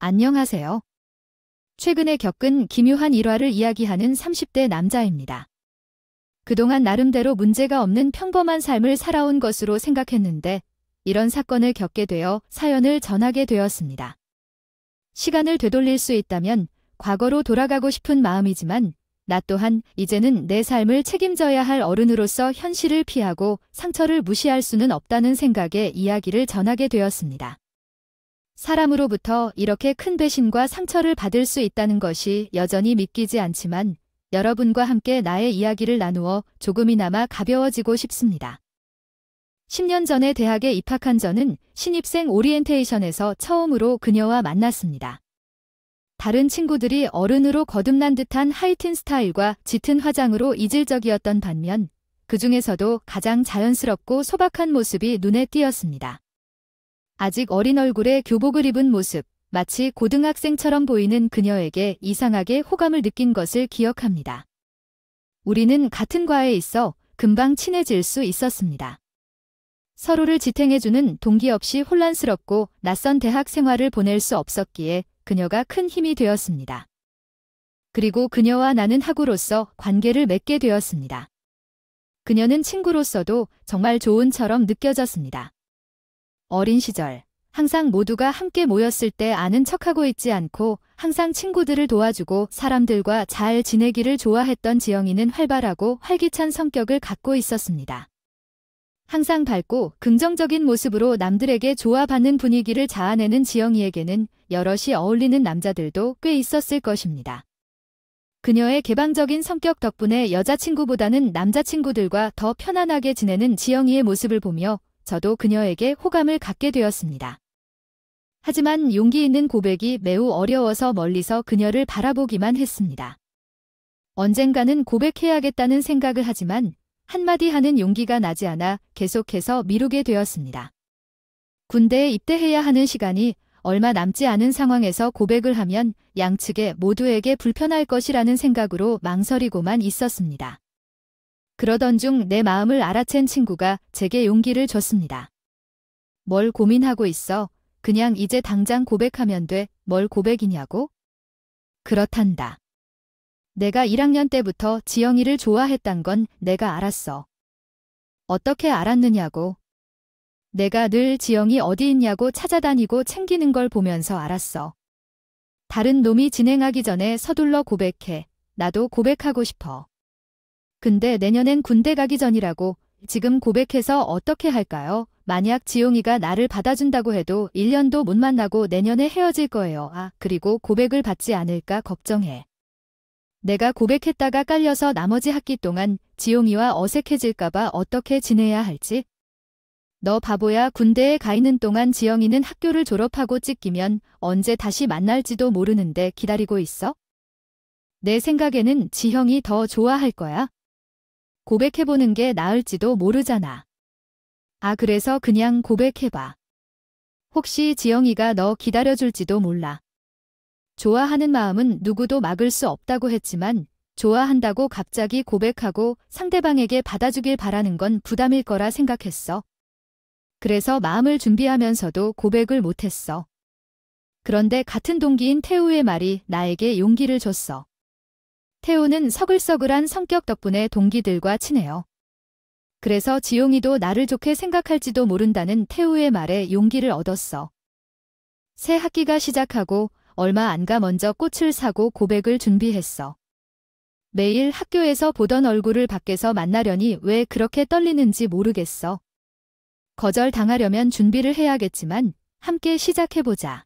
안녕하세요. 최근에 겪은 기묘한 일화를 이야기하는 30대 남자입니다. 그동안 나름대로 문제가 없는 평범한 삶을 살아온 것으로 생각했는데 이런 사건을 겪게 되어 사연을 전하게 되었습니다. 시간을 되돌릴 수 있다면 과거로 돌아가고 싶은 마음이지만 나 또한 이제는 내 삶을 책임져야 할 어른으로서 현실을 피하고 상처를 무시할 수는 없다는 생각에 이야기를 전하게 되었습니다. 사람으로부터 이렇게 큰 배신과 상처를 받을 수 있다는 것이 여전히 믿기지 않지만 여러분과 함께 나의 이야기를 나누어 조금이나마 가벼워지고 싶습니다. 10년 전에 대학에 입학한 저는 신입생 오리엔테이션에서 처음으로 그녀와 만났습니다. 다른 친구들이 어른으로 거듭난 듯한 하이틴 스타일과 짙은 화장으로 이질적이었던 반면 그 중에서도 가장 자연스럽고 소박한 모습이 눈에 띄었습니다. 아직 어린 얼굴에 교복을 입은 모습, 마치 고등학생처럼 보이는 그녀에게 이상하게 호감을 느낀 것을 기억합니다. 우리는 같은 과에 있어 금방 친해질 수 있었습니다. 서로를 지탱해주는 동기 없이 혼란스럽고 낯선 대학 생활을 보낼 수 없었기에 그녀가 큰 힘이 되었습니다. 그리고 그녀와 나는 학우로서 관계를 맺게 되었습니다. 그녀는 친구로서도 정말 좋은처럼 느껴졌습니다. 어린 시절, 항상 모두가 함께 모였을 때 아는 척하고 있지 않고 항상 친구들을 도와주고 사람들과 잘 지내기를 좋아했던 지영이는 활발하고 활기찬 성격을 갖고 있었습니다. 항상 밝고 긍정적인 모습으로 남들에게 좋아받는 분위기를 자아내는 지영이에게는 여럿이 어울리는 남자들도 꽤 있었을 것입니다. 그녀의 개방적인 성격 덕분에 여자친구보다는 남자친구들과 더 편안하게 지내는 지영이의 모습을 보며 저도 그녀에게 호감을 갖게 되었습니다. 하지만 용기 있는 고백이 매우 어려워서 멀리서 그녀를 바라보기만 했습니다. 언젠가는 고백해야겠다는 생각을 하지만 한마디 하는 용기가 나지 않아 계속해서 미루게 되었습니다. 군대에 입대해야 하는 시간이 얼마 남지 않은 상황에서 고백을 하면 양측에 모두에게 불편할 것이라는 생각으로 망설이고만 있었습니다. 그러던 중 내 마음을 알아챈 친구가 제게 용기를 줬습니다. 뭘 고민하고 있어? 그냥 이제 당장 고백하면 돼. 뭘 고백이냐고? 그렇단다. 내가 1학년 때부터 지영이를 좋아했단 건 내가 알았어. 어떻게 알았느냐고? 내가 늘 지영이 어디 있냐고 찾아다니고 챙기는 걸 보면서 알았어. 다른 놈이 진행하기 전에 서둘러 고백해. 나도 고백하고 싶어. 근데 내년엔 군대 가기 전이라고. 지금 고백해서 어떻게 할까요? 만약 지용이가 나를 받아준다고 해도 1년도 못 만나고 내년에 헤어질 거예요. 그리고 고백을 받지 않을까 걱정해. 내가 고백했다가 깔려서 나머지 학기 동안 지용이와 어색해질까봐 어떻게 지내야 할지? 너 바보야. 군대에 가 있는 동안 지영이는 학교를 졸업하고 찢기면 언제 다시 만날지도 모르는데 기다리고 있어? 내 생각에는 지형이 더 좋아할 거야. 고백해보는 게 나을지도 모르잖아. 그래서 그냥 고백해봐. 혹시 지영이가 너 기다려줄지도 몰라. 좋아하는 마음은 누구도 막을 수 없다고 했지만 좋아한다고 갑자기 고백하고 상대방에게 받아주길 바라는 건 부담일 거라 생각했어. 그래서 마음을 준비하면서도 고백을 못했어. 그런데 같은 동기인 태우의 말이 나에게 용기를 줬어. 태우는 서글서글한 성격 덕분에 동기들과 친해요. 그래서 지용이도 나를 좋게 생각할지도 모른다는 태우의 말에 용기를 얻었어. 새 학기가 시작하고 얼마 안 가 먼저 꽃을 사고 고백을 준비했어. 매일 학교에서 보던 얼굴을 밖에서 만나려니 왜 그렇게 떨리는지 모르겠어. 거절당하려면 준비를 해야겠지만 함께 시작해보자.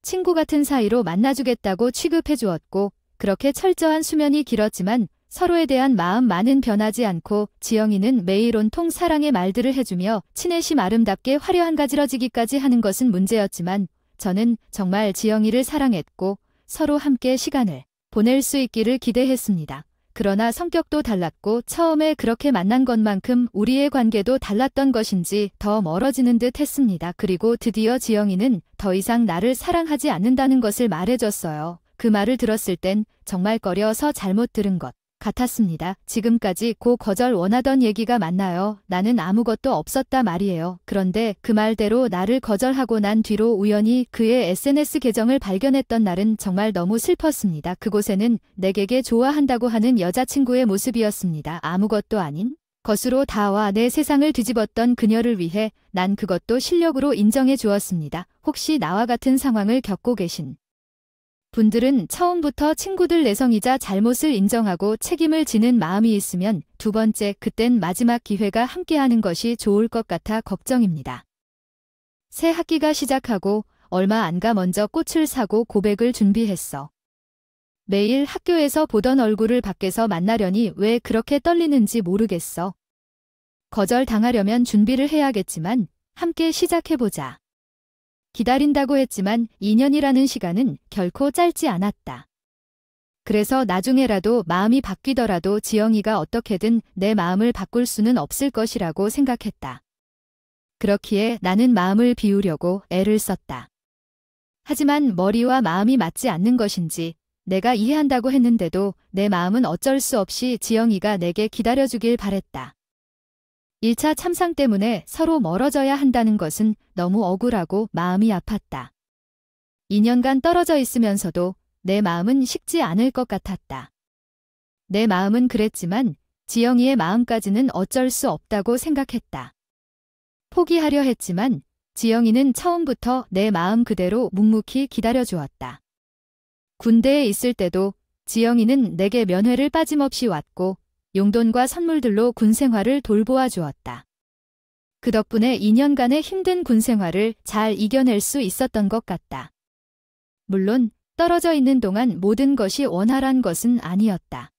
친구 같은 사이로 만나주겠다고 취급해주었고 그렇게 철저한 수면이 길었지만 서로에 대한 마음만은 변하지 않고 지영이는 매일 온통 사랑의 말들을 해주며 친해심 아름답게 화려한 가지러지기까지 하는 것은 문제였지만 저는 정말 지영이를 사랑했고 서로 함께 시간을 보낼 수 있기를 기대했습니다. 그러나 성격도 달랐고 처음에 그렇게 만난 것만큼 우리의 관계도 달랐던 것인지 더 멀어지는 듯 했습니다. 그리고 드디어 지영이는 더 이상 나를 사랑하지 않는다는 것을 말해줬어요. 그 말을 들었을 땐 정말 꺼려서 잘못 들은 것 같았습니다. 지금까지 고 거절 원하던 얘기가 맞나요? 나는 아무것도 없었다 말이에요. 그런데 그 말대로 나를 거절하고 난 뒤로 우연히 그의 SNS 계정을 발견했던 날은 정말 너무 슬펐습니다. 그곳에는 내게 좋아한다고 하는 여자친구의 모습이었습니다. 아무것도 아닌 것으로 다와 내 세상을 뒤집었던 그녀를 위해 난 그것도 실력으로 인정해 주었습니다. 혹시 나와 같은 상황을 겪고 계신 분들은 처음부터 친구들 내성이자 잘못을 인정하고 책임을 지는 마음이 있으면 두 번째, 그땐 마지막 기회가 함께하는 것이 좋을 것 같아 걱정입니다. 새 학기가 시작하고 얼마 안 가 먼저 꽃을 사고 고백을 준비했어. 매일 학교에서 보던 얼굴을 밖에서 만나려니 왜 그렇게 떨리는지 모르겠어. 거절당하려면 준비를 해야겠지만 함께 시작해보자. 기다린다고 했지만 2년이라는 시간은 결코 짧지 않았다. 그래서 나중에라도 마음이 바뀌더라도 지영이가 어떻게든 내 마음을 바꿀 수는 없을 것이라고 생각했다. 그렇기에 나는 마음을 비우려고 애를 썼다. 하지만 머리와 마음이 맞지 않는 것인지 내가 이해한다고 했는데도 내 마음은 어쩔 수 없이 지영이가 내게 기다려주길 바랬다. 1차 참상 때문에 서로 멀어져야 한다는 것은 너무 억울하고 마음이 아팠다. 2년간 떨어져 있으면서도 내 마음은 식지 않을 것 같았다. 내 마음은 그랬지만 지영이의 마음까지는 어쩔 수 없다고 생각했다. 포기하려 했지만 지영이는 처음부터 내 마음 그대로 묵묵히 기다려주었다. 군대에 있을 때도 지영이는 내게 면회를 빠짐없이 왔고 용돈과 선물들로 군 생활을 돌보아 주었다. 그 덕분에 2년간의 힘든 군 생활을 잘 이겨낼 수 있었던 것 같다. 물론 떨어져 있는 동안 모든 것이 원활한 것은 아니었다.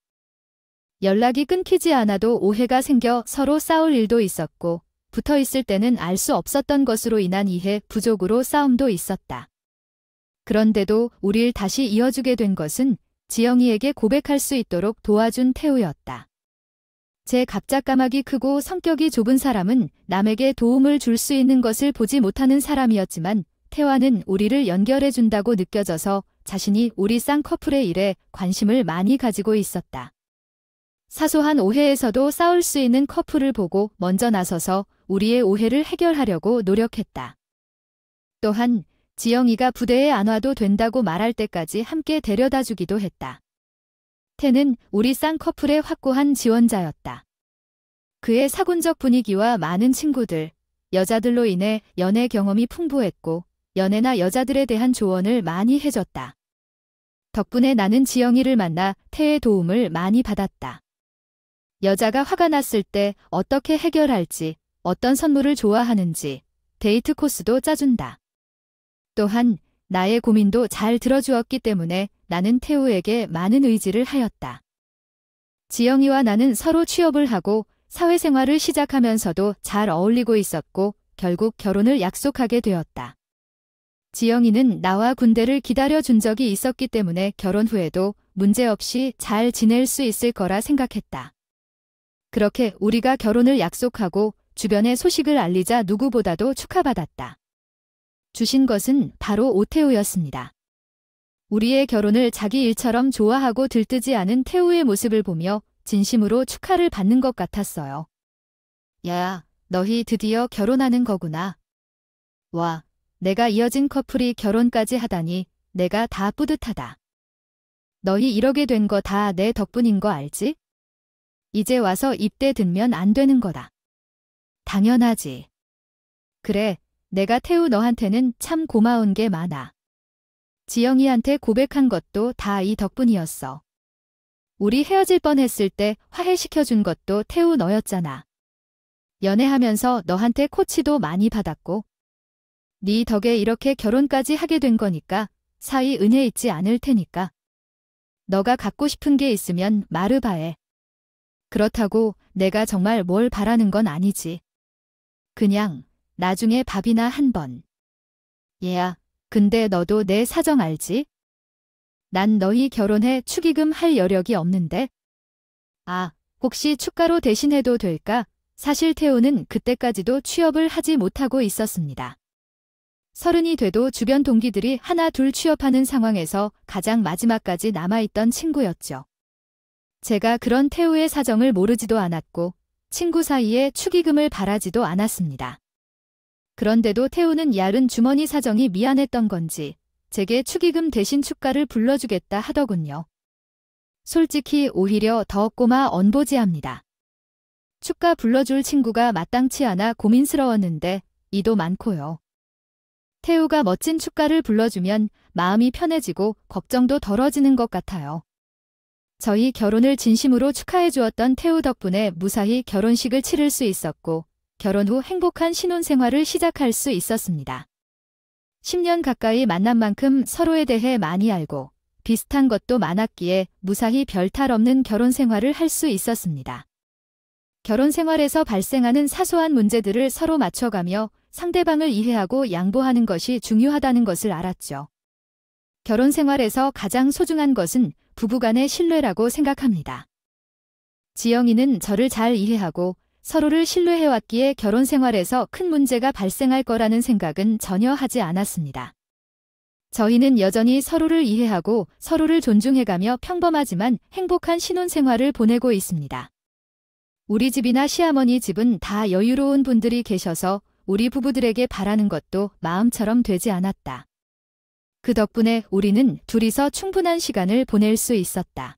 연락이 끊기지 않아도 오해가 생겨 서로 싸울 일도 있었고 붙어 있을 때는 알 수 없었던 것으로 인한 이해 부족으로 싸움도 있었다. 그런데도 우릴 다시 이어주게 된 것은 지영이에게 고백할 수 있도록 도와준 태우였다. 제 갑작까마귀 크고 성격이 좁은 사람은 남에게 도움을 줄 수 있는 것을 보지 못하는 사람이었지만 태화는 우리를 연결해준다고 느껴져서 자신이 우리 쌍커플의 일에 관심을 많이 가지고 있었다. 사소한 오해에서도 싸울 수 있는 커플을 보고 먼저 나서서 우리의 오해를 해결하려고 노력했다. 또한 지영이가 부대에 안 와도 된다고 말할 때까지 함께 데려다 주기도 했다. 태는 우리 쌍커플의 확고한 지원자였다. 그의 사군적 분위기와 많은 친구들, 여자들로 인해 연애 경험이 풍부했고 연애나 여자들에 대한 조언을 많이 해줬다. 덕분에 나는 지영이를 만나 태의 도움을 많이 받았다. 여자가 화가 났을 때 어떻게 해결할지, 어떤 선물을 좋아하는지, 데이트 코스도 짜준다. 또한 나의 고민도 잘 들어주었기 때문에 나는 태우에게 많은 의지를 하였다. 지영이와 나는 서로 취업을 하고 사회생활을 시작하면서도 잘 어울리고 있었고 결국 결혼을 약속하게 되었다. 지영이는 나와 군대를 기다려준 적이 있었기 때문에 결혼 후에도 문제없이 잘 지낼 수 있을 거라 생각했다. 그렇게 우리가 결혼을 약속하고 주변에 소식을 알리자 누구보다도 축하받았다. 주신 것은 바로 오태우였습니다. 우리의 결혼을 자기 일처럼 좋아하고 들뜨지 않은 태우의 모습을 보며 진심으로 축하를 받는 것 같았어요. 야, 너희 드디어 결혼하는 거구나. 와, 내가 이어진 커플이 결혼까지 하다니 내가 다 뿌듯하다. 너희 이러게 된 거 다 내 덕분인 거 알지? 이제 와서 입대 들면 안 되는 거다. 당연하지. 그래, 내가 태우 너한테는 참 고마운 게 많아. 지영이한테 고백한 것도 다 이 덕분이었어. 우리 헤어질 뻔했을 때 화해시켜준 것도 태우 너였잖아. 연애하면서 너한테 코치도 많이 받았고 네 덕에 이렇게 결혼까지 하게 된 거니까 사위 은혜 잊지 않을 테니까. 너가 갖고 싶은 게 있으면 말해봐. 그렇다고 내가 정말 뭘 바라는 건 아니지. 그냥 나중에 밥이나 한 번. 얘야, 근데 너도 내 사정 알지? 난 너희 결혼해 축의금 할 여력이 없는데. 아, 혹시 축가로 대신해도 될까? 사실 태우는 그때까지도 취업을 하지 못하고 있었습니다. 30이 돼도 주변 동기들이 하나 둘 취업하는 상황에서 가장 마지막까지 남아있던 친구였죠. 제가 그런 태우의 사정을 모르지도 않았고 친구 사이에 축의금을 바라지도 않았습니다. 그런데도 태우는 얇은 주머니 사정이 미안했던 건지 제게 축의금 대신 축가를 불러주겠다 하더군요. 솔직히 오히려 더 꼬마 언보지합니다. 축가 불러줄 친구가 마땅치 않아 고민스러웠는데 이도 많고요. 태우가 멋진 축가를 불러주면 마음이 편해지고 걱정도 덜어지는 것 같아요. 저희 결혼을 진심으로 축하해 주었던 태우 덕분에 무사히 결혼식을 치를 수 있었고 결혼 후 행복한 신혼생활을 시작할 수 있었습니다. 10년 가까이 만난 만큼 서로에 대해 많이 알고 비슷한 것도 많았기에 무사히 별탈 없는 결혼 생활을 할 수 있었습니다. 결혼 생활에서 발생하는 사소한 문제들을 서로 맞춰가며 상대방을 이해하고 양보하는 것이 중요하다는 것을 알았죠. 결혼 생활에서 가장 소중한 것은 부부간의 신뢰라고 생각합니다. 지영이는 저를 잘 이해하고 서로를 신뢰해왔기에 결혼 생활에서 큰 문제가 발생할 거라는 생각은 전혀 하지 않았습니다. 저희는 여전히 서로를 이해하고 서로를 존중해가며 평범하지만 행복한 신혼생활을 보내고 있습니다. 우리 집이나 시어머니 집은 다 여유로운 분들이 계셔서 우리 부부들에게 바라는 것도 마음처럼 되지 않았다. 그 덕분에 우리는 둘이서 충분한 시간을 보낼 수 있었다.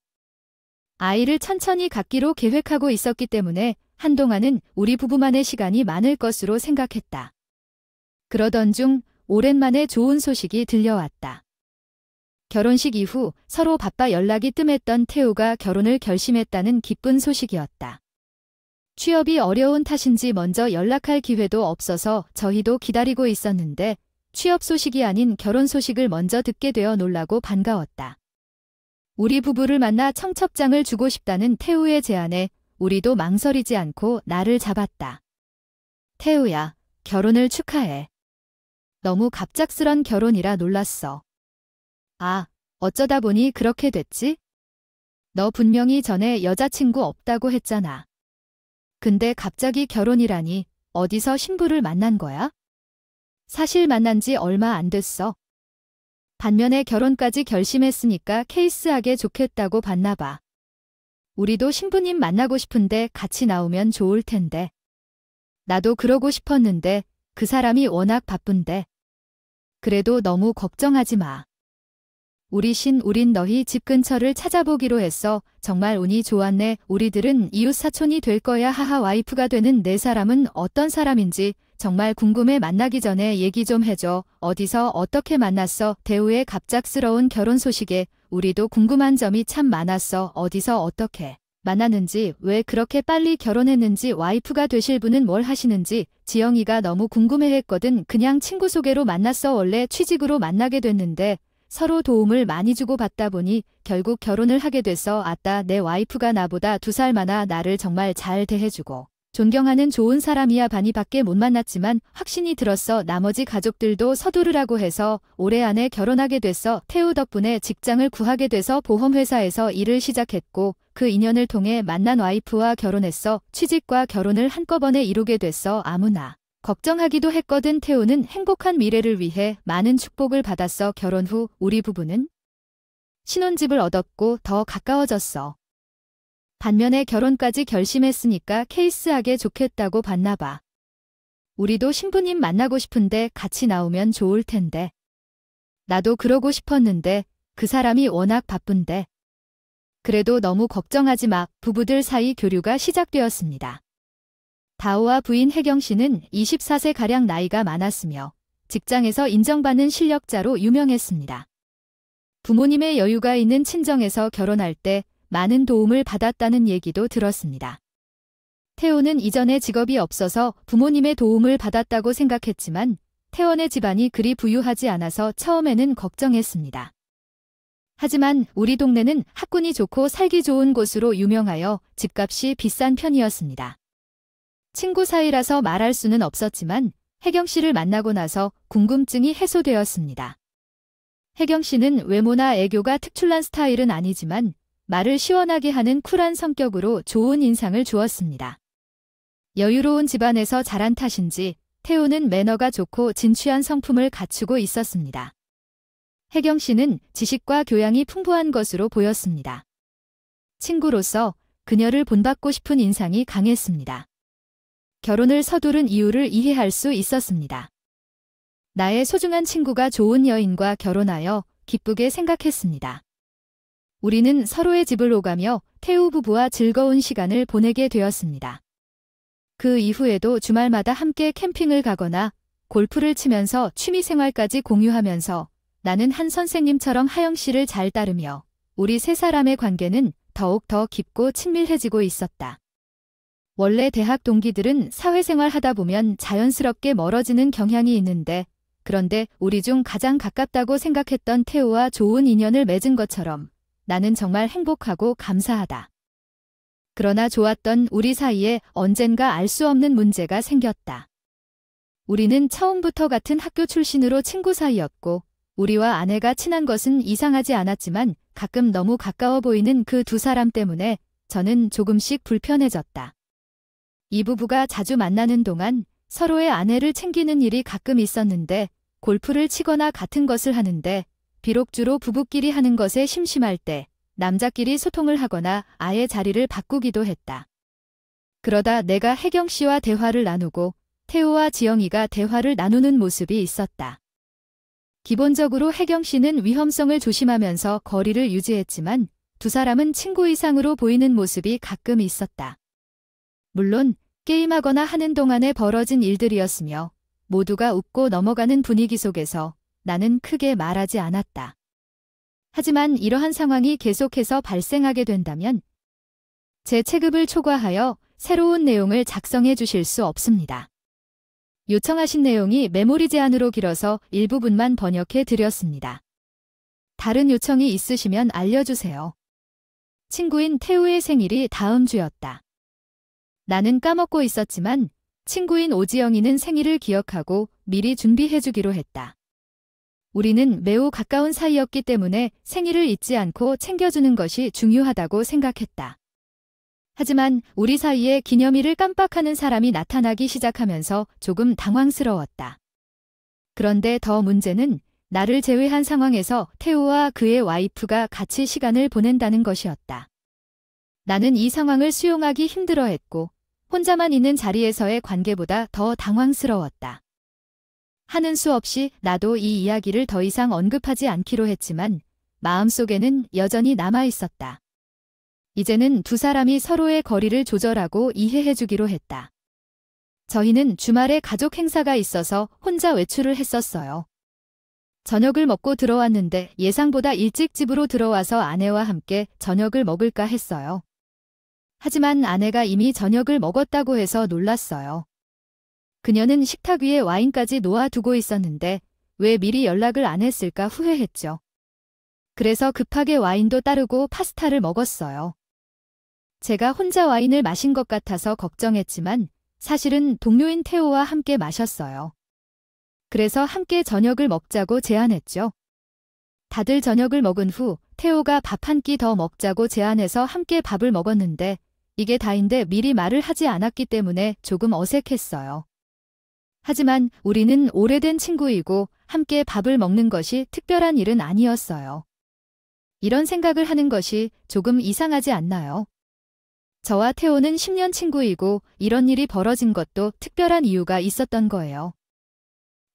아이를 천천히 갖기로 계획하고 있었기 때문에 한동안은 우리 부부만의 시간이 많을 것으로 생각했다. 그러던 중 오랜만에 좋은 소식이 들려왔다. 결혼식 이후 서로 바빠 연락이 뜸했던 태우가 결혼을 결심했다는 기쁜 소식이었다. 취업이 어려운 탓인지 먼저 연락할 기회도 없어서 저희도 기다리고 있었는데 취업 소식이 아닌 결혼 소식을 먼저 듣게 되어 놀라고 반가웠다. 우리 부부를 만나 청첩장을 주고 싶다는 태우의 제안에 우리도 망설이지 않고 날을 잡았다. 태우야, 결혼을 축하해. 너무 갑작스런 결혼이라 놀랐어. 아, 어쩌다 보니 그렇게 됐지? 너 분명히 전에 여자친구 없다고 했잖아. 근데 갑자기 결혼이라니 어디서 신부를 만난 거야? 사실 만난 지 얼마 안 됐어. 반면에 결혼까지 결심했으니까 케이스하게 좋겠다고 봤나 봐. 우리도 신부님 만나고 싶은데 같이 나오면 좋을 텐데. 나도 그러고 싶었는데 그 사람이 워낙 바쁜데. 그래도 너무 걱정하지 마. 우린 너희 집 근처를 찾아보기로 했어. 정말 운이 좋았네. 우리들은 이웃사촌이 될 거야. 하하. 와이프가 되는 내 사람은 어떤 사람인지 정말 궁금해. 만나기 전에 얘기 좀 해줘. 어디서 어떻게 만났어? 태우의 갑작스러운 결혼 소식에 우리도 궁금한 점이 참 많았어. 어디서 어떻게 만났는지, 왜 그렇게 빨리 결혼했는지, 와이프가 되실 분은 뭘 하시는지 지영이가 너무 궁금해했거든. 그냥 친구 소개로 만났어. 원래 취직으로 만나게 됐는데 서로 도움을 많이 주고 받다 보니 결국 결혼을 하게 됐어. 아따, 내 와이프가 나보다 2살 많아. 나를 정말 잘 대해주고 존경하는 좋은 사람이야. 반이밖에 못 만났지만 확신이 들었어. 나머지 가족들도 서두르라고 해서 올해 안에 결혼하게 됐어. 태우 덕분에 직장을 구하게 돼서 보험회사에서 일을 시작했고 그 인연을 통해 만난 와이프와 결혼했어. 취직과 결혼을 한꺼번에 이루게 됐어. 아무나 걱정하기도 했거든. 태우는 행복한 미래를 위해 많은 축복을 받았어. 결혼 후 우리 부부는 신혼집을 얻었고 더 가까워졌어. 반면에 결혼까지 결심했으니까 케이스하게 좋겠다고 봤나 봐. 우리도 신부님 만나고 싶은데 같이 나오면 좋을 텐데. 나도 그러고 싶었는데 그 사람이 워낙 바쁜데. 그래도 너무 걱정하지 마. 부부들 사이 교류가 시작되었습니다. 다오와 부인 혜경 씨는 24세가량 나이가 많았으며 직장에서 인정받는 실력자로 유명했습니다. 부모님의 여유가 있는 친정에서 결혼할 때 많은 도움을 받았다는 얘기도 들었습니다. 태호는 이전에 직업이 없어서 부모님의 도움을 받았다고 생각했지만 태원의 집안이 그리 부유하지 않아서 처음에는 걱정했습니다. 하지만 우리 동네는 학군이 좋고 살기 좋은 곳으로 유명하여 집값이 비싼 편이었습니다. 친구 사이라서 말할 수는 없었지만 혜경 씨를 만나고 나서 궁금증이 해소되었습니다. 혜경 씨는 외모나 애교가 특출난 스타일은 아니지만 말을 시원하게 하는 쿨한 성격으로 좋은 인상을 주었습니다. 여유로운 집안에서 자란 탓인지 태우는 매너가 좋고 진취한 성품을 갖추고 있었습니다. 혜경 씨는 지식과 교양이 풍부한 것으로 보였습니다. 친구로서 그녀를 본받고 싶은 인상이 강했습니다. 결혼을 서두른 이유를 이해할 수 있었습니다. 나의 소중한 친구가 좋은 여인과 결혼하여 기쁘게 생각했습니다. 우리는 서로의 집을 오가며 태우 부부와 즐거운 시간을 보내게 되었습니다. 그 이후에도 주말마다 함께 캠핑을 가거나 골프를 치면서 취미생활까지 공유하면서 나는 한 선생님처럼 하영 씨를 잘 따르며 우리 세 사람의 관계는 더욱 더 깊고 친밀해지고 있었다. 원래 대학 동기들은 사회생활 하다 보면 자연스럽게 멀어지는 경향이 있는데 그런데 우리 중 가장 가깝다고 생각했던 태우와 좋은 인연을 맺은 것처럼 나는 정말 행복하고 감사하다. 그러나 좋았던 우리 사이에 언젠가 알 수 없는 문제가 생겼다. 우리는 처음부터 같은 학교 출신으로 친구 사이였고 우리와 아내가 친한 것은 이상하지 않았지만 가끔 너무 가까워 보이는 그 두 사람 때문에 저는 조금씩 불편해졌다. 이 부부가 자주 만나는 동안 서로의 아내를 챙기는 일이 가끔 있었는데 골프를 치거나 같은 것을 하는데 비록 주로 부부끼리 하는 것에 심심할 때 남자끼리 소통을 하거나 아예 자리를 바꾸기도 했다. 그러다 내가 혜경 씨와 대화를 나누고 태우와 지영이가 대화를 나누는 모습이 있었다. 기본적으로 혜경 씨는 위험성을 조심하면서 거리를 유지했지만 두 사람은 친구 이상으로 보이는 모습이 가끔 있었다. 물론 게임하거나 하는 동안에 벌어진 일들이었으며 모두가 웃고 넘어가는 분위기 속에서 나는 크게 말하지 않았다. 하지만 이러한 상황이 계속해서 발생하게 된다면 제 체급을 초과하여 새로운 내용을 작성해 주실 수 없습니다. 요청하신 내용이 메모리 제한으로 길어서 일부분만 번역해 드렸습니다. 다른 요청이 있으시면 알려주세요. 친구인 태우의 생일이 다음 주였다. 나는 까먹고 있었지만 친구인 오지영이는 생일을 기억하고 미리 준비해주기로 했다. 우리는 매우 가까운 사이였기 때문에 생일을 잊지 않고 챙겨주는 것이 중요하다고 생각했다. 하지만 우리 사이에 기념일을 깜빡하는 사람이 나타나기 시작하면서 조금 당황스러웠다. 그런데 더 문제는 나를 제외한 상황에서 태우와 그의 와이프가 같이 시간을 보낸다는 것이었다. 나는 이 상황을 수용하기 힘들어했고 혼자만 있는 자리에서의 관계보다 더 당황스러웠다. 하는 수 없이 나도 이 이야기를 더 이상 언급하지 않기로 했지만 마음속에는 여전히 남아있었다. 이제는 두 사람이 서로의 거리를 조절하고 이해해주기로 했다. 저희는 주말에 가족 행사가 있어서 혼자 외출을 했었어요. 저녁을 먹고 들어왔는데 예상보다 일찍 집으로 들어와서 아내와 함께 저녁을 먹을까 했어요. 하지만 아내가 이미 저녁을 먹었다고 해서 놀랐어요. 그녀는 식탁 위에 와인까지 놓아두고 있었는데 왜 미리 연락을 안 했을까 후회했죠. 그래서 급하게 와인도 따르고 파스타를 먹었어요. 제가 혼자 와인을 마신 것 같아서 걱정했지만 사실은 동료인 태호와 함께 마셨어요. 그래서 함께 저녁을 먹자고 제안했죠. 다들 저녁을 먹은 후 태호가 밥 한 끼 더 먹자고 제안해서 함께 밥을 먹었는데 이게 다인데 미리 말을 하지 않았기 때문에 조금 어색했어요. 하지만 우리는 오래된 친구이고 함께 밥을 먹는 것이 특별한 일은 아니었어요. 이런 생각을 하는 것이 조금 이상하지 않나요? 저와 태호는 10년 친구이고 이런 일이 벌어진 것도 특별한 이유가 있었던 거예요.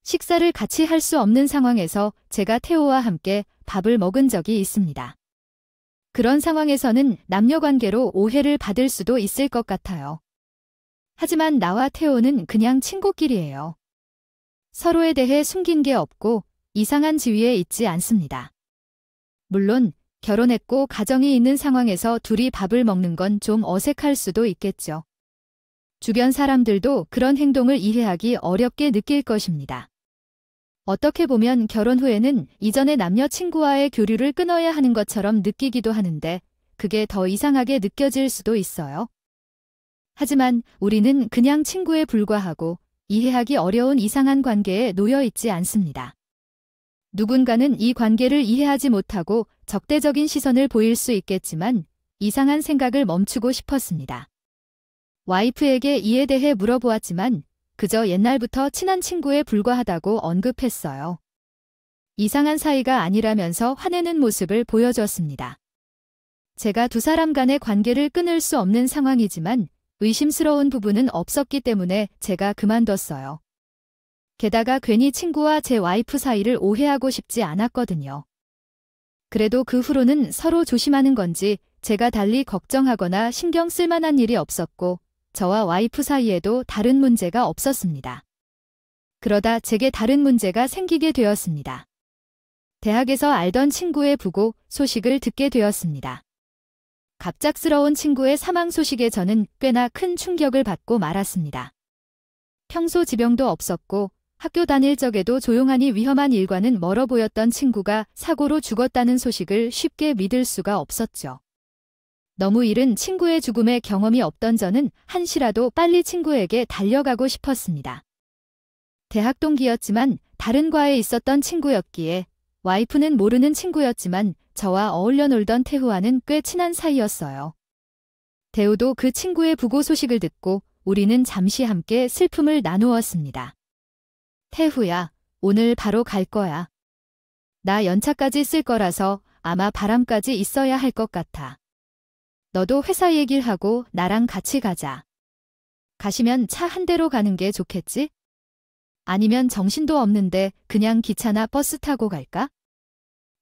식사를 같이 할 수 없는 상황에서 제가 태호와 함께 밥을 먹은 적이 있습니다. 그런 상황에서는 남녀관계로 오해를 받을 수도 있을 것 같아요. 하지만 나와 태호는 그냥 친구끼리예요. 서로에 대해 숨긴 게 없고 이상한 지위에 있지 않습니다. 물론 결혼했고 가정이 있는 상황에서 둘이 밥을 먹는 건 좀 어색할 수도 있겠죠. 주변 사람들도 그런 행동을 이해하기 어렵게 느낄 것입니다. 어떻게 보면 결혼 후에는 이전의 남녀친구와의 교류를 끊어야 하는 것처럼 느끼기도 하는데 그게 더 이상하게 느껴질 수도 있어요. 하지만 우리는 그냥 친구에 불과하고 이해하기 어려운 이상한 관계에 놓여 있지 않습니다. 누군가는 이 관계를 이해하지 못하고 적대적인 시선을 보일 수 있겠지만 이상한 생각을 멈추고 싶었습니다. 와이프에게 이에 대해 물어보았지만 그저 옛날부터 친한 친구에 불과하다고 언급했어요. 이상한 사이가 아니라면서 화내는 모습을 보여줬습니다. 제가 두 사람 간의 관계를 끊을 수 없는 상황이지만 의심스러운 부분은 없었기 때문에 제가 그만뒀어요. 게다가 괜히 친구와 제 와이프 사이를 오해하고 싶지 않았거든요. 그래도 그 후로는 서로 조심하는 건지 제가 달리 걱정하거나 신경 쓸 만한 일이 없었고 저와 와이프 사이에도 다른 문제가 없었습니다. 그러다 제게 다른 문제가 생기게 되었습니다. 대학에서 알던 친구의 부고 소식을 듣게 되었습니다. 갑작스러운 친구의 사망 소식에 저는 꽤나 큰 충격을 받고 말았습니다. 평소 지병도 없었고 학교 다닐 적에도 조용하니 위험한 일과는 멀어 보였던 친구가 사고로 죽었다는 소식을 쉽게 믿을 수가 없었죠. 너무 이른 친구의 죽음에 경험이 없던 저는 한시라도 빨리 친구에게 달려가고 싶었습니다. 대학 동기였지만 다른 과에 있었던 친구였기에 와이프는 모르는 친구였지만 저와 어울려 놀던 태우와는 꽤 친한 사이였어요. 태우도 그 친구의 부고 소식을 듣고 우리는 잠시 함께 슬픔을 나누었습니다. 태우야, 오늘 바로 갈 거야. 나 연차까지 쓸 거라서 아마 바람까지 있어야 할 것 같아. 너도 회사 얘기를 하고 나랑 같이 가자. 가시면 차 한 대로 가는 게 좋겠지? 아니면 정신도 없는데 그냥 기차나 버스 타고 갈까?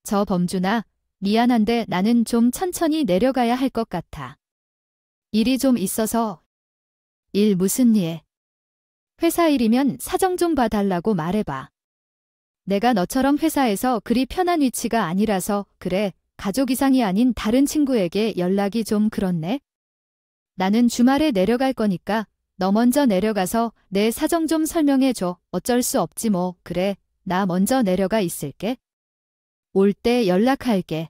저 범준아, 미안한데 나는 좀 천천히 내려가야 할 것 같아. 일이 좀 있어서. 일 무슨 일? 회사 일이면 사정 좀 봐달라고 말해봐. 내가 너처럼 회사에서 그리 편한 위치가 아니라서 그래. 가족 이상이 아닌 다른 친구에게 연락이 좀 그렇네. 나는 주말에 내려갈 거니까 너 먼저 내려가서 내 사정 좀 설명해줘. 어쩔 수 없지 뭐. 그래, 나 먼저 내려가 있을게. 올 때 연락할게.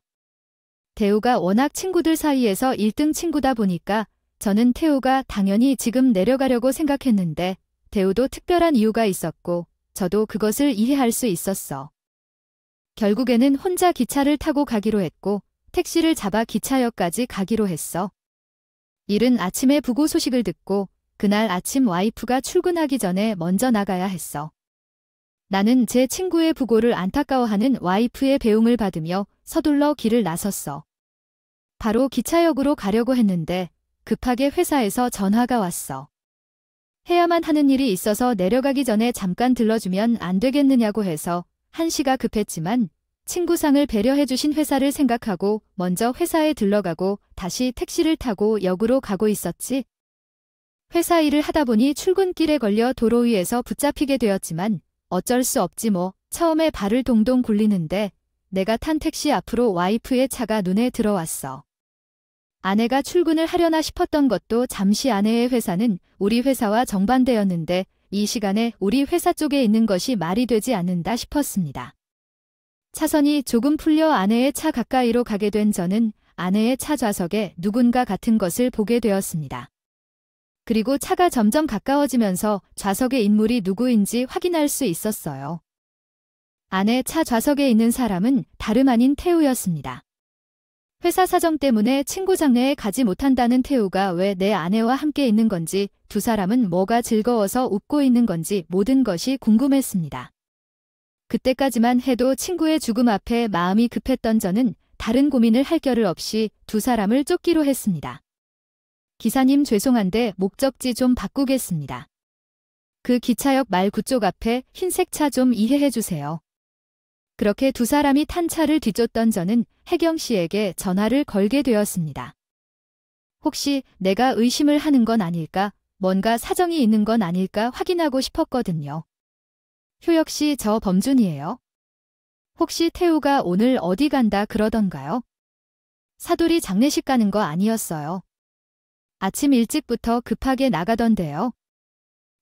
태우가 워낙 친구들 사이에서 1등 친구다 보니까 저는 태우가 당연히 지금 내려가려고 생각했는데 태우도 특별한 이유가 있었고 저도 그것을 이해할 수 있었어. 결국에는 혼자 기차를 타고 가기로 했고 택시를 잡아 기차역까지 가기로 했어. 이른 아침에 부고 소식을 듣고 그날 아침 와이프가 출근하기 전에 먼저 나가야 했어. 나는 제 친구의 부고를 안타까워하는 와이프의 배웅을 받으며 서둘러 길을 나섰어. 바로 기차역으로 가려고 했는데 급하게 회사에서 전화가 왔어. 해야만 하는 일이 있어서 내려가기 전에 잠깐 들러주면 안 되겠느냐고 해서 한시가 급했지만 친구상을 배려해주신 회사를 생각하고 먼저 회사에 들러가고 다시 택시를 타고 역으로 가고 있었지. 회사 일을 하다 보니 출근길에 걸려 도로 위에서 붙잡히게 되었지만 어쩔 수 없지 뭐. 처음에 발을 동동 굴리는데 내가 탄 택시 앞으로 와이프의 차가 눈에 들어왔어. 아내가 출근을 하려나 싶었던 것도 잠시 아내의 회사는 우리 회사와 정반대였는데 이 시간에 우리 회사 쪽에 있는 것이 말이 되지 않는다 싶었습니다. 차선이 조금 풀려 아내의 차 가까이로 가게 된 저는 아내의 차 좌석에 누군가 같은 것을 보게 되었습니다. 그리고 차가 점점 가까워지면서 좌석의 인물이 누구인지 확인할 수 있었어요. 아내 차 좌석에 있는 사람은 다름 아닌 태우였습니다. 회사 사정 때문에 친구 장례에 가지 못한다는 태우가 왜 내 아내와 함께 있는 건지, 두 사람은 뭐가 즐거워서 웃고 있는 건지 모든 것이 궁금했습니다. 그때까지만 해도 친구의 죽음 앞에 마음이 급했던 저는 다른 고민을 할 겨를 없이 두 사람을 쫓기로 했습니다. 기사님 죄송한데 목적지 좀 바꾸겠습니다. 그 기차역 말구 쪽 앞에 흰색 차 좀 이해해 주세요. 그렇게 두 사람이 탄 차를 뒤쫓던 저는 혜경 씨에게 전화를 걸게 되었습니다. 혹시 내가 의심을 하는 건 아닐까, 뭔가 사정이 있는 건 아닐까 확인하고 싶었거든요. 효역 씨, 저 범준이에요. 혹시 태우가 오늘 어디 간다 그러던가요? 사돌이 장례식 가는 거 아니었어요. 아침 일찍부터 급하게 나가던데요.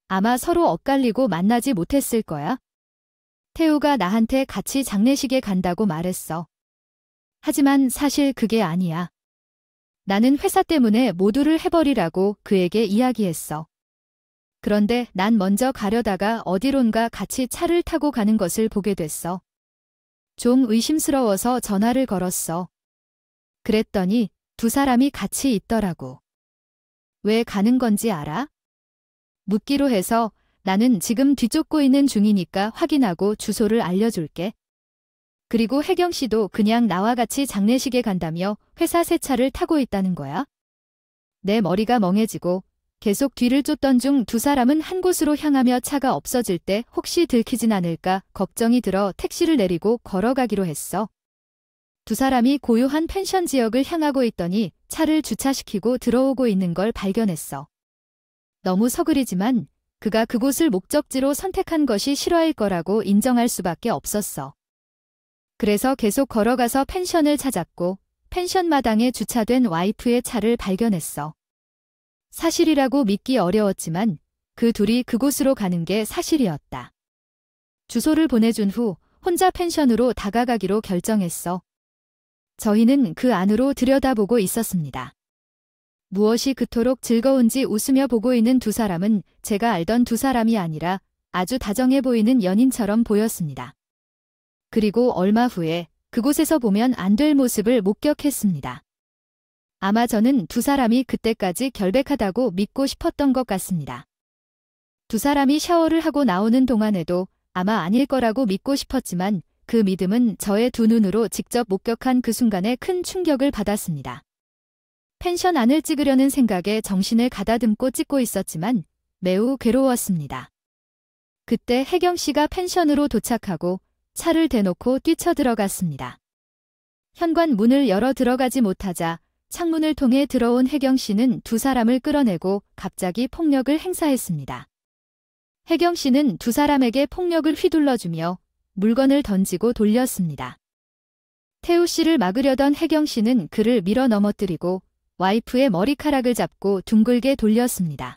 아마 서로 엇갈리고 만나지 못했을 거야. 태우가 나한테 같이 장례식에 간다고 말했어. 하지만 사실 그게 아니야. 나는 회사 때문에 모두를 해버리라고 그에게 이야기했어. 그런데 난 먼저 가려다가 어디론가 같이 차를 타고 가는 것을 보게 됐어. 좀 의심스러워서 전화를 걸었어. 그랬더니 두 사람이 같이 있더라고. 왜 가는 건지 알아? 묻기로 해서 나는 지금 뒤쫓고 있는 중이니까 확인하고 주소를 알려줄게. 그리고 혜경 씨도 그냥 나와 같이 장례식에 간다며 회사 새 차를 타고 있다는 거야. 내 머리가 멍해지고 계속 뒤를 쫓던 중 두 사람은 한 곳으로 향하며 차가 없어질 때 혹시 들키진 않을까 걱정이 들어 택시를 내리고 걸어가기로 했어. 두 사람이 고요한 펜션 지역을 향하고 있더니 차를 주차시키고 들어오고 있는 걸 발견했어. 너무 서글이지만 그가 그곳을 목적지로 선택한 것이 실화일 거라고 인정할 수밖에 없었어. 그래서 계속 걸어가서 펜션을 찾았고 펜션 마당에 주차된 와이프의 차를 발견했어. 사실이라고 믿기 어려웠지만 그 둘이 그곳으로 가는 게 사실이었다. 주소를 보내준 후 혼자 펜션으로 다가가기로 결정했어. 저희는 그 안으로 들여다보고 있었습니다. 무엇이 그토록 즐거운지 웃으며 보고 있는 두 사람은 제가 알던 두 사람이 아니라 아주 다정해 보이는 연인처럼 보였습니다. 그리고 얼마 후에 그곳에서 보면 안 될 모습을 목격했습니다. 아마 저는 두 사람이 그때까지 결백하다고 믿고 싶었던 것 같습니다. 두 사람이 샤워를 하고 나오는 동안에도 아마 아닐 거라고 믿고 싶었지만 그 믿음은 저의 두 눈으로 직접 목격한 그 순간에 큰 충격을 받았습니다. 펜션 안을 찍으려는 생각에 정신을 가다듬고 찍고 있었지만 매우 괴로웠습니다. 그때 혜경 씨가 펜션으로 도착하고 차를 대놓고 뛰쳐들어갔습니다. 현관 문을 열어 들어가지 못하자 창문을 통해 들어온 혜경 씨는 두 사람을 끌어내고 갑자기 폭력을 행사했습니다. 혜경 씨는 두 사람에게 폭력을 휘둘러주며 물건을 던지고 돌렸습니다. 태우 씨를 막으려던 혜경 씨는 그를 밀어 넘어뜨리고 와이프의 머리카락을 잡고 둥글게 돌렸습니다.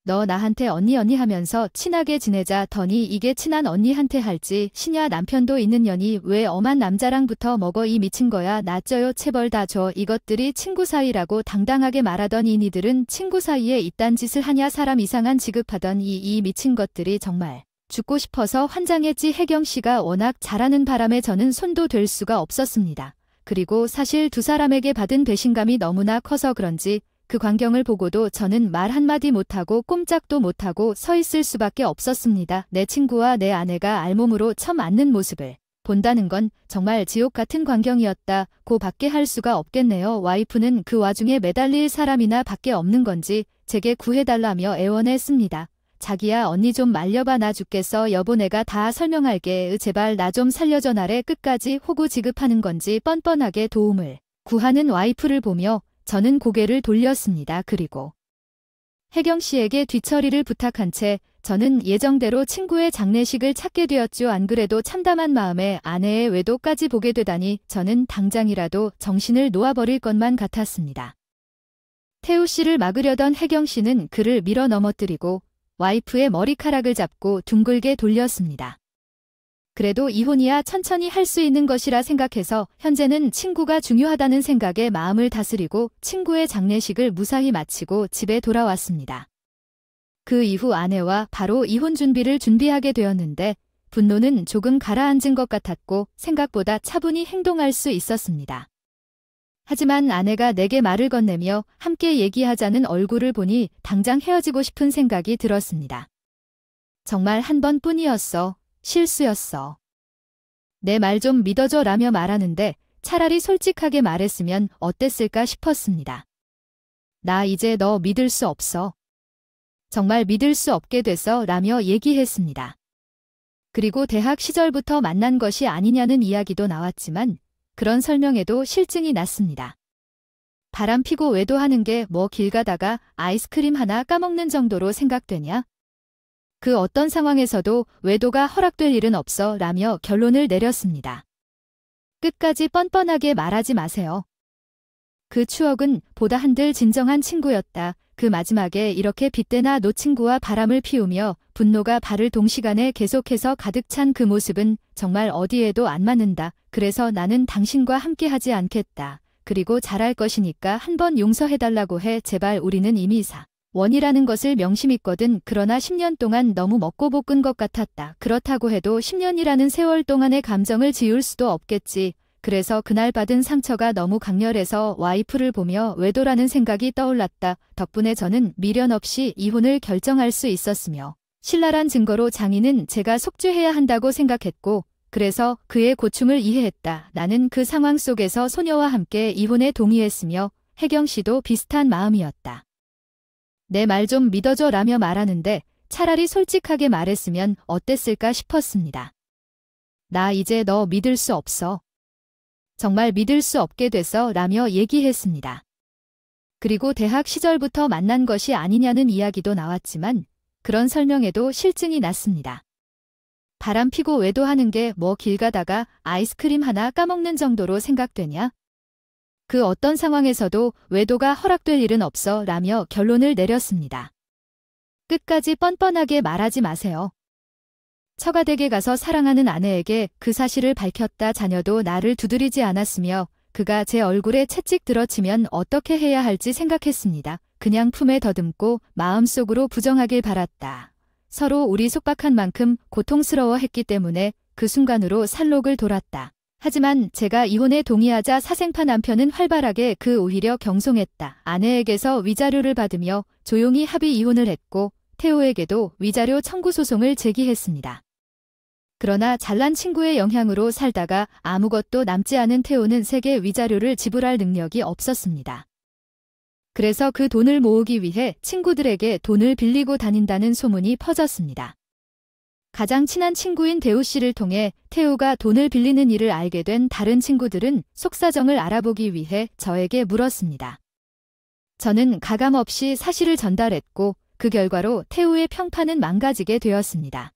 너 나한테 언니 하면서 친하게 지내자 더니 이게 친한 언니한테 할지 시냐 남편도 있는 년이 왜 엄한 남자랑부터 먹어 이 미친 거야 나 쪄요 체벌 다 줘 이것들이 친구 사이라고 당당하게 말하던 이 니들은 친구 사이에 이딴 짓을 하냐 사람 이상한 취급하던 이 미친 것들이 정말 죽고 싶어서 환장했지 혜경 씨가 워낙 잘하는 바람에 저는 손도 댈 수가 없었습니다. 그리고 사실 두 사람에게 받은 배신감이 너무나 커서 그런지 그 광경을 보고도 저는 말 한마디 못하고 꼼짝도 못하고 서 있을 수밖에 없었습니다. 내 친구와 내 아내가 알몸으로 처음 앉는 모습을 본다는 건 정말 지옥 같은 광경이었다고 밖에 할 수가 없겠네요. 와이프는 그 와중에 매달릴 사람이나 밖에 없는 건지 제게 구해달라며 애원했습니다. 자기야 언니 좀 말려봐 나 죽겠어 여보 내가 다 설명할게 제발 나 좀 살려줘 나래 끝까지 호구지급하는 건지 뻔뻔하게 도움을 구하는 와이프를 보며 저는 고개를 돌렸습니다. 그리고 혜경 씨에게 뒤처리를 부탁한 채 저는 예정대로 친구의 장례식을 찾게 되었죠. 안 그래도 참담한 마음에 아내의 외도까지 보게 되다니 저는 당장이라도 정신을 놓아버릴 것만 같았습니다. 태우 씨를 막으려던 혜경 씨는 그를 밀어 넘어뜨리고 와이프의 머리카락을 잡고 둥글게 돌렸습니다. 그래도 이혼이야 천천히 할 수 있는 것이라 생각해서 현재는 친구가 중요하다는 생각에 마음을 다스리고 친구의 장례식을 무사히 마치고 집에 돌아왔습니다. 그 이후 아내와 바로 이혼 준비하게 되었는데 분노는 조금 가라앉은 것 같았고 생각보다 차분히 행동할 수 있었습니다. 하지만 아내가 내게 말을 건네며 함께 얘기하자는 얼굴을 보니 당장 헤어지고 싶은 생각이 들었습니다. 정말 한 번뿐이었어. 실수였어. 내 말 좀 믿어줘 라며 말하는데 차라리 솔직하게 말했으면 어땠을까 싶었습니다. 나 이제 너 믿을 수 없어. 정말 믿을 수 없게 됐어 라며 얘기했습니다. 그리고 대학 시절부터 만난 것이 아니냐는 이야기도 나왔지만 그런 설명에도 실증이 났습니다. 바람 피고 외도하는 게 뭐 길 가다가 아이스크림 하나 까먹는 정도로 생각되냐? 그 어떤 상황에서도 외도가 허락될 일은 없어 라며 결론을 내렸습니다. 끝까지 뻔뻔하게 말하지 마세요. 그 추억은 보다 한들 진정한 친구였다. 그 마지막에 이렇게 빗대나 노친구와 바람을 피우며 분노가 발을 동시간에 계속해서 가득 찬 그 모습은 정말 어디에도 안 맞는다. 그래서 나는 당신과 함께 하지 않겠다. 그리고 잘할 것이니까 한번 용서해달라고 해. 제발 우리는 이미 원이라는 것을 명심했거든. 그러나 10년 동안 너무 먹고 볶은 것 같았다. 그렇다고 해도 10년이라는 세월 동안의 감정을 지울 수도 없겠지. 그래서 그날 받은 상처가 너무 강렬해서 와이프를 보며 외도라는 생각이 떠올랐다. 덕분에 저는 미련 없이 이혼을 결정할 수 있었으며 신랄한 증거로 장인은 제가 속죄해야 한다고 생각했고 그래서 그의 고충을 이해했다. 나는 그 상황 속에서 소녀와 함께 이혼에 동의했으며 혜경 씨도 비슷한 마음이었다. 내 말 좀 믿어줘 라며 말하는데 차라리 솔직하게 말했으면 어땠을까 싶었습니다. 나 이제 너 믿을 수 없어. 정말 믿을 수 없게 됐어 라며 얘기했습니다. 그리고 대학 시절부터 만난 것이 아니냐는 이야기도 나왔지만 그런 설명에도 실증이 났습니다. 바람 피고 외도하는 게 뭐 길 가다가 아이스크림 하나 까먹는 정도로 생각되냐? 그 어떤 상황에서도 외도가 허락될 일은 없어 라며 결론을 내렸습니다. 끝까지 뻔뻔하게 말하지 마세요. 처가댁에 가서 사랑하는 아내에게 그 사실을 밝혔다 자녀도 나를 두드리지 않았으며 그가 제 얼굴에 채찍 들어치면 어떻게 해야 할지 생각했습니다. 그냥 품에 더듬고 마음속으로 부정하길 바랐다. 서로 우리 속박한 만큼 고통스러워했기 때문에 그 순간으로 살록을 돌았다. 하지만 제가 이혼에 동의하자 사생파 남편은 활발하게 그 오히려 경송했다. 아내에게서 위자료를 받으며 조용히 합의 이혼을 했고 태호에게도 위자료 청구 소송을 제기했습니다. 그러나 잘난 친구의 영향으로 살다가 아무것도 남지 않은 태호는 세게 위자료를 지불할 능력이 없었습니다. 그래서 그 돈을 모으기 위해 친구들에게 돈을 빌리고 다닌다는 소문이 퍼졌습니다. 가장 친한 친구인 대우 씨를 통해 태우가 돈을 빌리는 일을 알게 된 다른 친구들은 속사정을 알아보기 위해 저에게 물었습니다. 저는 가감없이 사실을 전달했고 그 결과로 태우의 평판은 망가지게 되었습니다.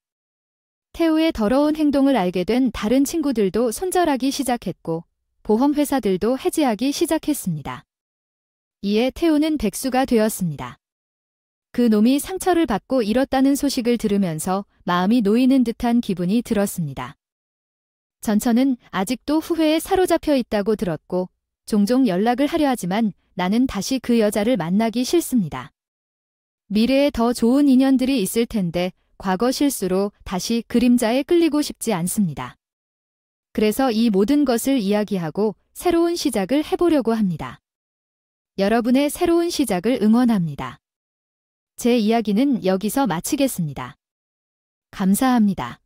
태우의 더러운 행동을 알게 된 다른 친구들도 손절하기 시작했고 보험회사들도 해지하기 시작했습니다. 이에 태우는 백수가 되었습니다. 그 놈이 상처를 받고 잃었다는 소식을 들으면서 마음이 놓이는 듯한 기분이 들었습니다. 전처는 아직도 후회에 사로잡혀 있다고 들었고 종종 연락을 하려 하지만 나는 다시 그 여자를 만나기 싫습니다. 미래에 더 좋은 인연들이 있을 텐데 과거 실수로 다시 그림자에 끌리고 싶지 않습니다. 그래서 이 모든 것을 이야기하고 새로운 시작을 해보려고 합니다. 여러분의 새로운 시작을 응원합니다. 제 이야기는 여기서 마치겠습니다. 감사합니다.